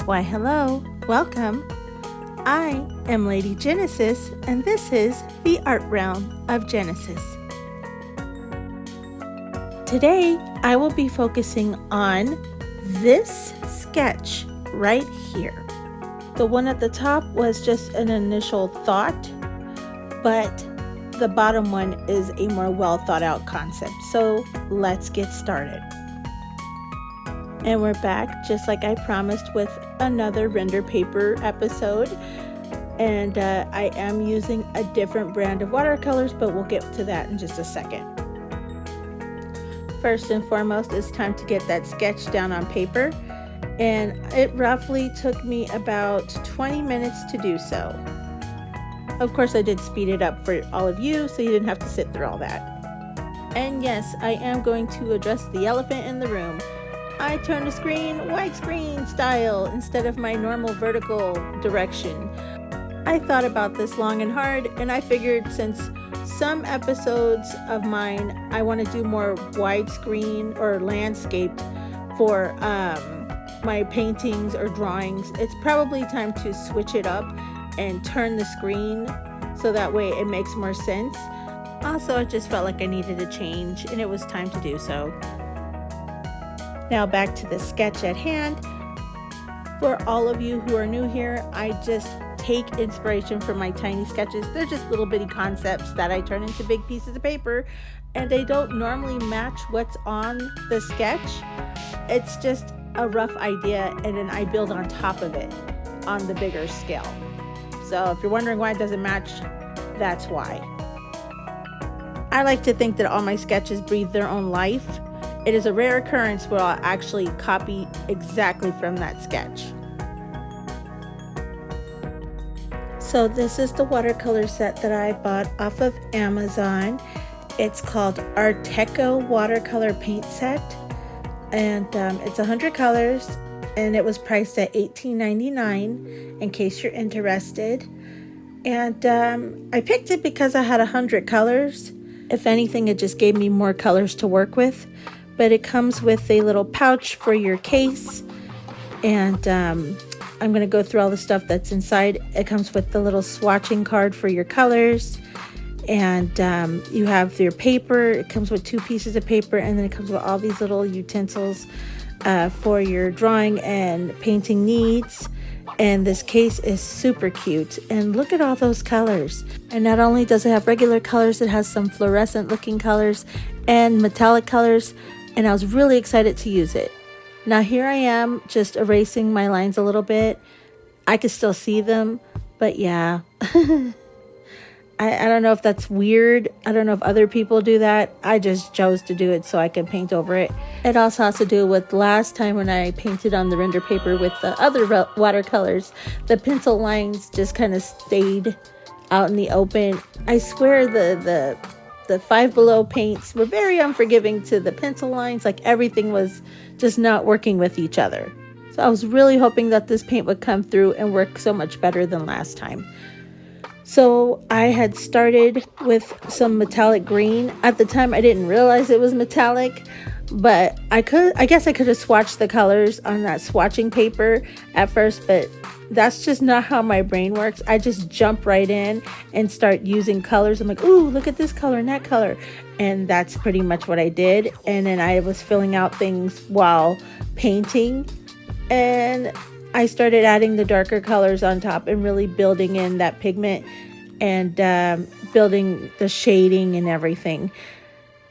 Why hello, welcome. I am Lady Genesis, and this is the Art Realm of Genesis. Today, I will be focusing on this sketch right here. The one at the top was just an initial thought, but the bottom one is a more well thought out concept. So let's get started. And we're back, just like I promised, with another render paper episode. And I am using a different brand of watercolors, but we'll get to that in just a second. First and foremost, it's time to get that sketch down on paper. And it roughly took me about 20 minutes to do so. Of course, I did speed it up for all of you, so you didn't have to sit through all that. And yes, I am going to address the elephant in the room. I turned the screen widescreen style instead of my normal vertical direction. I thought about this long and hard, and I figured since some episodes of mine I want to do more widescreen or landscaped for my paintings or drawings, it's probably time to switch it up and turn the screen so that way it makes more sense. Also, I just felt like I needed a change, and it was time to do so. Now back to the sketch at hand. For all of you who are new here, I just take inspiration from my tiny sketches. They're just little bitty concepts that I turn into big pieces of paper, and they don't normally match what's on the sketch. It's just a rough idea, and then I build on top of it on the bigger scale. So if you're wondering why it doesn't match, that's why. I like to think that all my sketches breathe their own life. It is a rare occurrence where I'll actually copy exactly from that sketch. So this is the watercolor set that I bought off of Amazon. It's called Arteco Watercolor Paint Set. And it's 100 colors, and it was priced at $18.99 in case you're interested. And I picked it because I had 100 colors. If anything, it just gave me more colors to work with. But it comes with a little pouch for your case, and I'm going to go through all the stuff that's inside. It comes with the little swatching card for your colors, and you have your paper. It comes with 2 pieces of paper, and then it comes with all these little utensils for your drawing and painting needs. And this case is super cute, and look at all those colors. And not only does it have regular colors, it has some fluorescent looking colors and metallic colors, and I was really excited to use it. Now here I am just erasing my lines a little bit. I can still see them, but yeah. I don't know if that's weird. I don't know if other people do that. I just chose to do it so I can paint over it. It also has to do with last time when I painted on the render paper with the other watercolors. The pencil lines just kind of stayed out in the open. I swear the Five Below paints were very unforgiving to the pencil lines. Like everything was just not working with each other. So I was really hoping that this paint would come through and work so much better than last time. So I had started with some metallic green. At the time I didn't realize it was metallic, but I guess I could have swatched the colors on that swatching paper at first, but that's just not how my brain works. I just jump right in and start using colors. I'm like, ooh, look at this color and that color. And that's pretty much what I did. And then I was filling out things while painting. And I started adding the darker colors on top and really building in that pigment and building the shading and everything.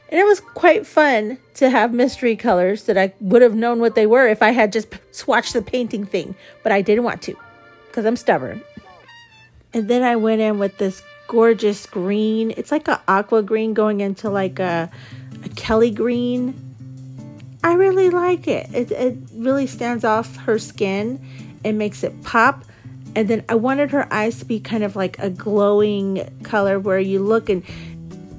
And it was quite fun to have mystery colors that I would have known what they were if I had just swatched the painting thing. But I didn't want to because I'm stubborn. And then I went in with this gorgeous green. It's like an aqua green going into like a Kelly green. I really like it. It really stands off her skin and makes it pop. And then I wanted her eyes to be kind of like a glowing color where you look, and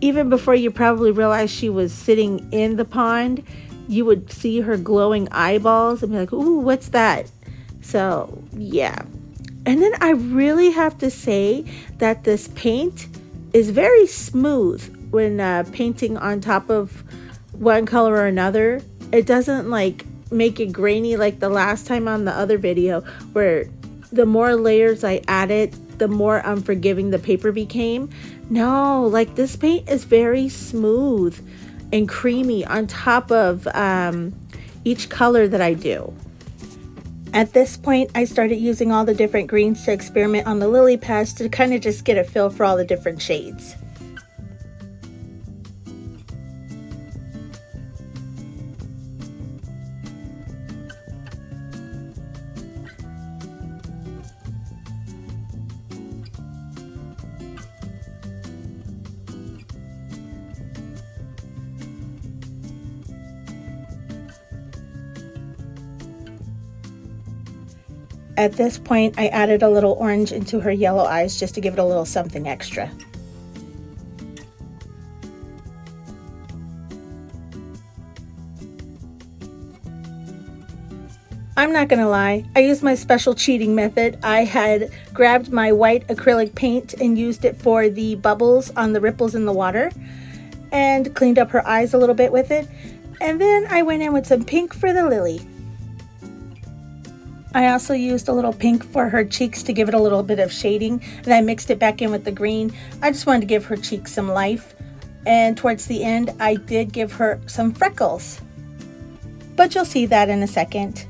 even before you probably realized she was sitting in the pond, you would see her glowing eyeballs and be like, ooh, what's that? So yeah. And then I really have to say that this paint is very smooth when painting on top of one color or another. It doesn't like make it grainy like the last time on the other video, where the more layers I added, the more unforgiving the paper became. No, like this paint is very smooth and creamy on top of each color that I do. At this point, I started using all the different greens to experiment on the lily pads to kind of just get a feel for all the different shades. At this point, I added a little orange into her yellow eyes just to give it a little something extra. I'm not gonna lie, I used my special cheating method. I had grabbed my white acrylic paint and used it for the bubbles on the ripples in the water and cleaned up her eyes a little bit with it. And then I went in with some pink for the lily. I also used a little pink for her cheeks to give it a little bit of shading, and I mixed it back in with the green. I just wanted to give her cheeks some life, and towards the end I did give her some freckles, but you'll see that in a second.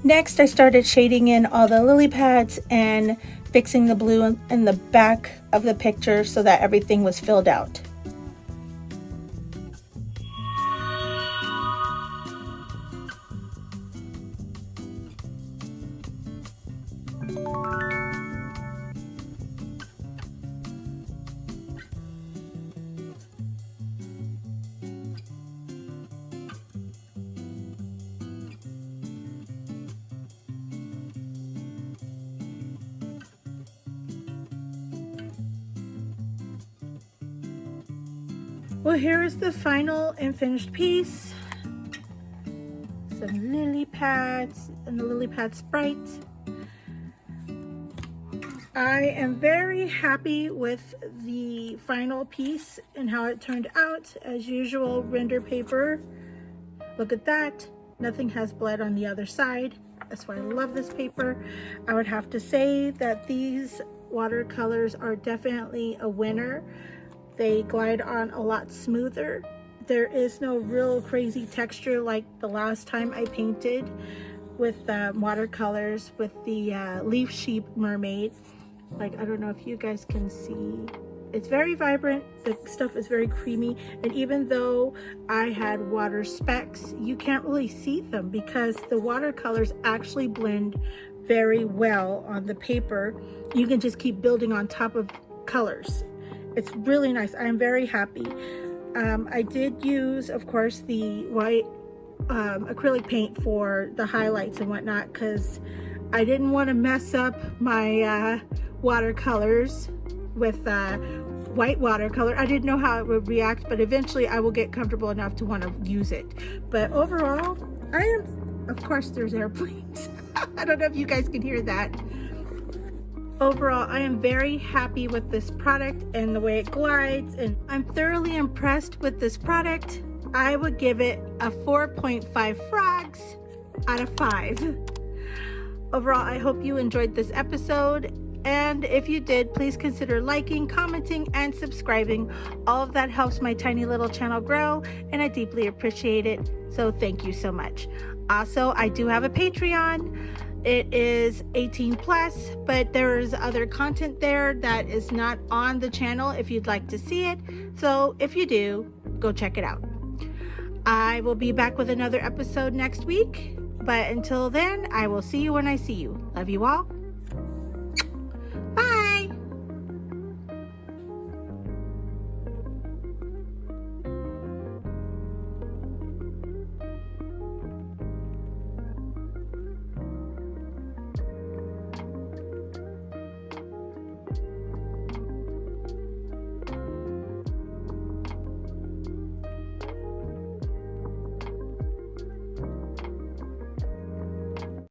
Next, I started shading in all the lily pads and fixing the blue in the back of the picture so that everything was filled out. Well, here is the final and finished piece. Some lily pads and the lily pad sprite. I am very happy with the final piece and how it turned out. As usual, render paper. Look at that. Nothing has bled on the other side. That's why I love this paper. I would have to say that these watercolors are definitely a winner. They glide on a lot smoother. There is no real crazy texture like the last time I painted with watercolors with the leaf sheep mermaid. Like, I don't know if you guys can see. It's very vibrant. The stuff is very creamy. And even though I had water specks, you can't really see them because the watercolors actually blend very well on the paper. You can just keep building on top of colors. It's really nice. I'm very happy. I did use, of course, the white acrylic paint for the highlights and whatnot because I didn't want to mess up my watercolors with white watercolor. I didn't know how it would react, but eventually I will get comfortable enough to want to use it. But overall, I am, of course, there's airplanes. I don't know if you guys can hear that. Overall, I am very happy with this product and the way it glides, and I'm thoroughly impressed with this product. I would give it a 4.5 frogs out of 5. Overall, I hope you enjoyed this episode, and if you did, please consider liking, commenting, and subscribing. All of that helps my tiny little channel grow, and I deeply appreciate it, so thank you so much. Also, I do have a Patreon. It is 18 plus, but there is other content there that is not on the channel if you'd like to see it. So if you do, go check it out. I will be back with another episode next week, but until then, I will see you when I see you. Love you all.